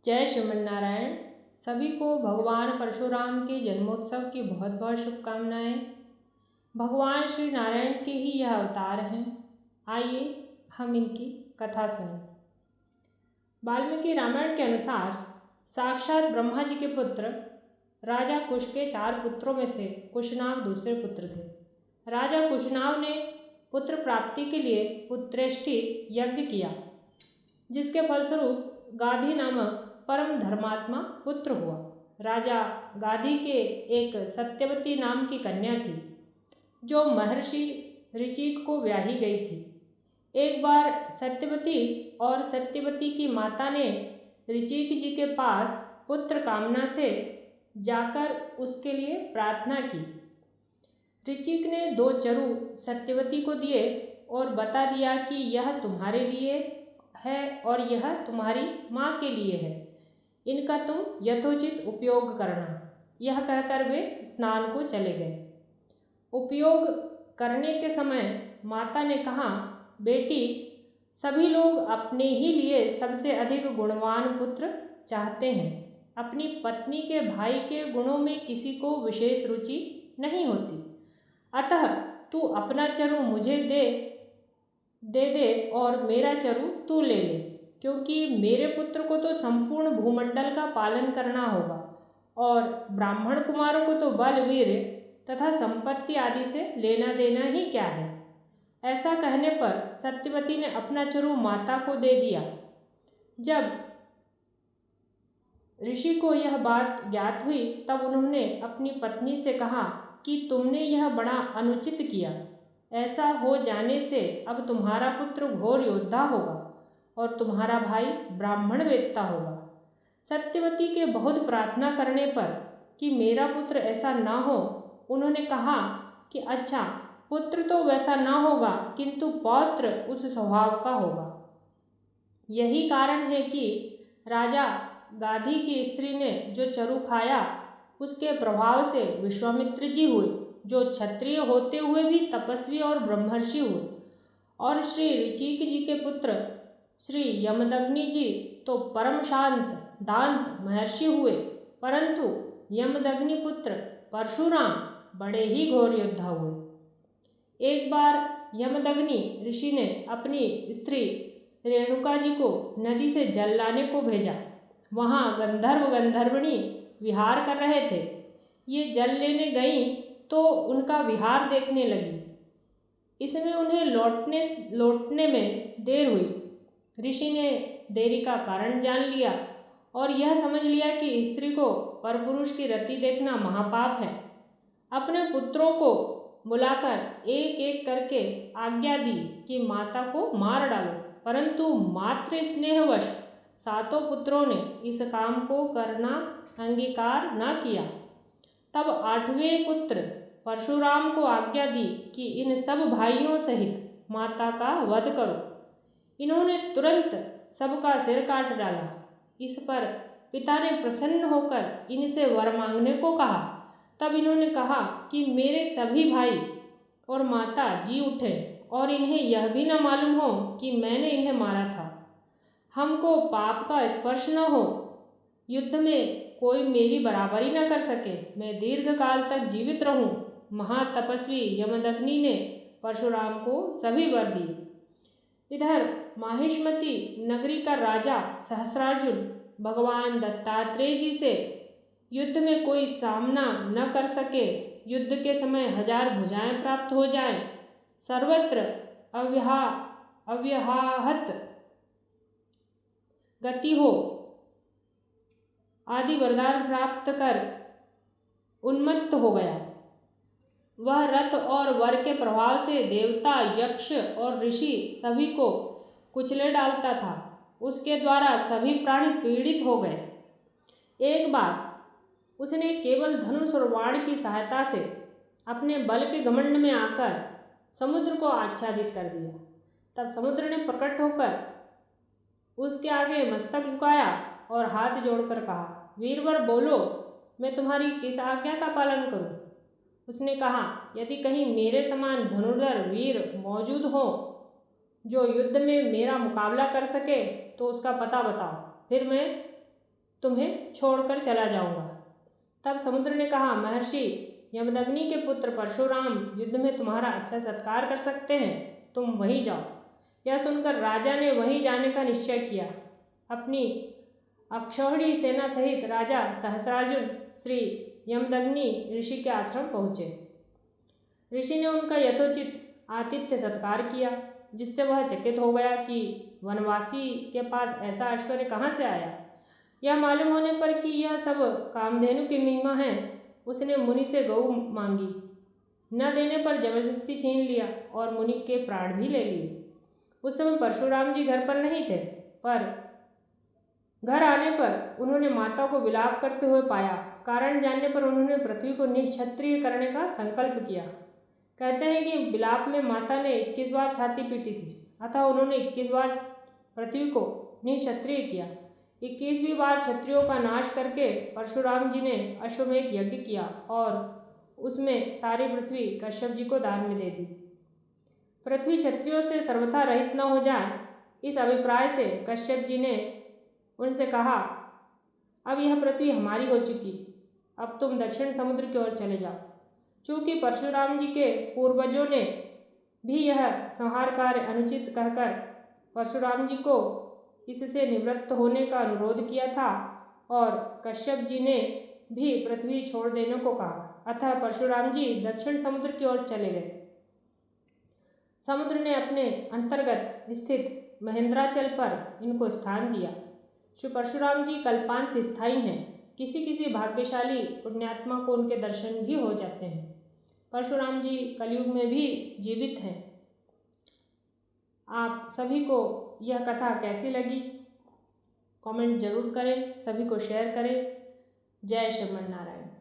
जय श्रीमन नारायण। सभी को भगवान परशुराम के जन्मोत्सव की बहुत बहुत शुभकामनाएं। भगवान श्री नारायण के ही यह अवतार हैं। आइए हम इनकी कथा सुनें। वाल्मीकि रामायण के अनुसार साक्षात ब्रह्मा जी के पुत्र राजा कुश के 4 पुत्रों में से कुशनाभ दूसरे पुत्र थे। राजा कुशनाभ ने पुत्र प्राप्ति के लिए पुत्रेष्टि यज्ञ किया, जिसके फलस्वरूप गाधी नामक परम धर्मात्मा पुत्र हुआ। राजा गाधी के एक सत्यवती नाम की कन्या थी, जो महर्षि ऋचिक को ब्याही गई थी। एक बार सत्यवती और सत्यवती की माता ने ऋचिक जी के पास पुत्र कामना से जाकर उसके लिए प्रार्थना की। ऋचिक ने 2 चरु सत्यवती को दिए और बता दिया कि यह तुम्हारे लिए है और यह तुम्हारी माँ के लिए है, इनका तुम यथोचित उपयोग करना। यह कहकर वे स्नान को चले गए। उपयोग करने के समय माता ने कहा, बेटी, सभी लोग अपने ही लिए सबसे अधिक गुणवान पुत्र चाहते हैं। अपनी पत्नी के भाई के गुणों में किसी को विशेष रुचि नहीं होती। अतः तू अपना चरु मुझे दे और मेरा चरु तू ले ले, क्योंकि मेरे पुत्र को तो संपूर्ण भूमंडल का पालन करना होगा और ब्राह्मण कुमारों को तो बल, वीर तथा संपत्ति आदि से लेना देना ही क्या है। ऐसा कहने पर सत्यवती ने अपना चरु माता को दे दिया। जब ऋषि को यह बात ज्ञात हुई, तब उन्होंने अपनी पत्नी से कहा कि तुमने यह बड़ा अनुचित किया। ऐसा हो जाने से अब तुम्हारा पुत्र घोर योद्धा होगा और तुम्हारा भाई ब्राह्मण वेत्ता होगा। सत्यवती के बहुत प्रार्थना करने पर कि मेरा पुत्र ऐसा ना हो, उन्होंने कहा कि अच्छा, पुत्र तो वैसा ना होगा, किंतु पौत्र उस स्वभाव का होगा। यही कारण है कि राजा गाधी की स्त्री ने जो चरु खाया, उसके प्रभाव से विश्वामित्र जी हुए, जो क्षत्रिय होते हुए भी तपस्वी और ब्रह्मर्षि हुए, और श्री ऋचिक जी के पुत्र श्री यमदग्नि जी तो परम शांत दांत महर्षि हुए, परंतु यमदग्नि पुत्र परशुराम बड़े ही घोर योद्धा हुए। एक बार यमदग्नि ऋषि ने अपनी स्त्री रेणुका जी को नदी से जल लाने को भेजा। वहाँ गंधर्व गंधर्वणी विहार कर रहे थे। ये जल लेने गईं तो उनका विहार देखने लगी। इसमें उन्हें लौटने में देर हुई। ऋषि ने देरी का कारण जान लिया और यह समझ लिया कि स्त्री को परपुरुष की रति देखना महापाप है। अपने पुत्रों को बुलाकर एक एक करके आज्ञा दी कि माता को मार डालो, परंतु मातृ स्नेहवश 7 पुत्रों ने इस काम को करना अंगीकार न किया। तब 8वें पुत्र परशुराम को आज्ञा दी कि इन सब भाइयों सहित माता का वध करो। इन्होंने तुरंत सबका सिर काट डाला। इस पर पिता ने प्रसन्न होकर इनसे वर मांगने को कहा। तब इन्होंने कहा कि मेरे सभी भाई और माता जी उठे और इन्हें यह भी न मालूम हो कि मैंने इन्हें मारा था। हमको पाप का स्पर्श न हो, युद्ध में कोई मेरी बराबरी न कर सके, मैं दीर्घ काल तक जीवित रहूं। महातपस्वी यमदग्नि ने परशुराम को सभी वर दिए। इधर माहिष्मती नगरी का राजा सहस्रार्जुन भगवान दत्तात्रेय जी से युद्ध में कोई सामना न कर सके, युद्ध के समय 1000 भुजाएं प्राप्त हो जाएं, सर्वत्र अव्याहत गति हो आदि वरदान प्राप्त कर उन्मत्त हो गया। वह रथ और वर के प्रभाव से देवता, यक्ष और ऋषि सभी को कुचले डालता था। उसके द्वारा सभी प्राणी पीड़ित हो गए। एक बार उसने केवल धनुष और बाण की सहायता से अपने बल के घमंड में आकर समुद्र को आच्छादित कर दिया। तब समुद्र ने प्रकट होकर उसके आगे मस्तक झुकाया और हाथ जोड़कर कहा, वीरवर बोलो, मैं तुम्हारी किस आज्ञा का पालन करूं? उसने कहा, यदि कहीं मेरे समान धनुर्धर वीर मौजूद हो जो युद्ध में मेरा मुकाबला कर सके तो उसका पता बताओ, फिर मैं तुम्हें छोड़कर चला जाऊंगा। तब समुद्र ने कहा, महर्षि यमदग्नि के पुत्र परशुराम युद्ध में तुम्हारा अच्छा सत्कार कर सकते हैं, तुम वहीं जाओ। यह सुनकर राजा ने वहीं जाने का निश्चय किया। अपनी अक्षौहिणी सेना सहित राजा सहस्रार्जुन श्री यमदग्नि ऋषि के आश्रम पहुँचे। ऋषि ने उनका यथोचित आतिथ्य सत्कार किया, जिससे वह चकित हो गया कि वनवासी के पास ऐसा ऐश्वर्य कहाँ से आया। यह मालूम होने पर कि यह सब कामधेनु की महिमा है, उसने मुनि से गऊ मांगी। न देने पर जबरदस्ती छीन लिया और मुनि के प्राण भी ले लिए। उस समय परशुराम जी घर पर नहीं थे, पर घर आने पर उन्होंने माता को विलाप करते हुए पाया। कारण जानने पर उन्होंने पृथ्वी को निःक्षत्रिय करने का संकल्प किया। कहते हैं कि विलाप में माता ने 21 बार छाती पीटी थी, अतः उन्होंने 21 बार पृथ्वी को निःक्षत्रिय किया। 21वीं बार क्षत्रियों का नाश करके परशुराम जी ने अश्वमेध यज्ञ किया और उसमें सारी पृथ्वी कश्यप जी को दान में दे दी। पृथ्वी क्षत्रियों से सर्वथा रहित न हो जाए, इस अभिप्राय से कश्यप जी ने उनसे कहा, अब यह पृथ्वी हमारी हो चुकी, अब तुम दक्षिण समुद्र की ओर चले जाओ। चूँकि परशुराम जी के पूर्वजों ने भी यह संहार कार्य अनुचित कहकर परशुराम जी को इससे निवृत्त होने का अनुरोध किया था और कश्यप जी ने भी पृथ्वी छोड़ देने को कहा, अतः परशुराम जी दक्षिण समुद्र की ओर चले गए। समुद्र ने अपने अंतर्गत स्थित महेंद्राचल पर इनको स्थान दिया। श्री परशुराम जी कल्पांत स्थायी हैं। किसी किसी भाग्यशाली पुण्यात्मा को उनके दर्शन भी हो जाते हैं। परशुराम जी कलयुग में भी जीवित हैं। आप सभी को यह कथा कैसी लगी कमेंट जरूर करें, सभी को शेयर करें। जय श्रीमन नारायण।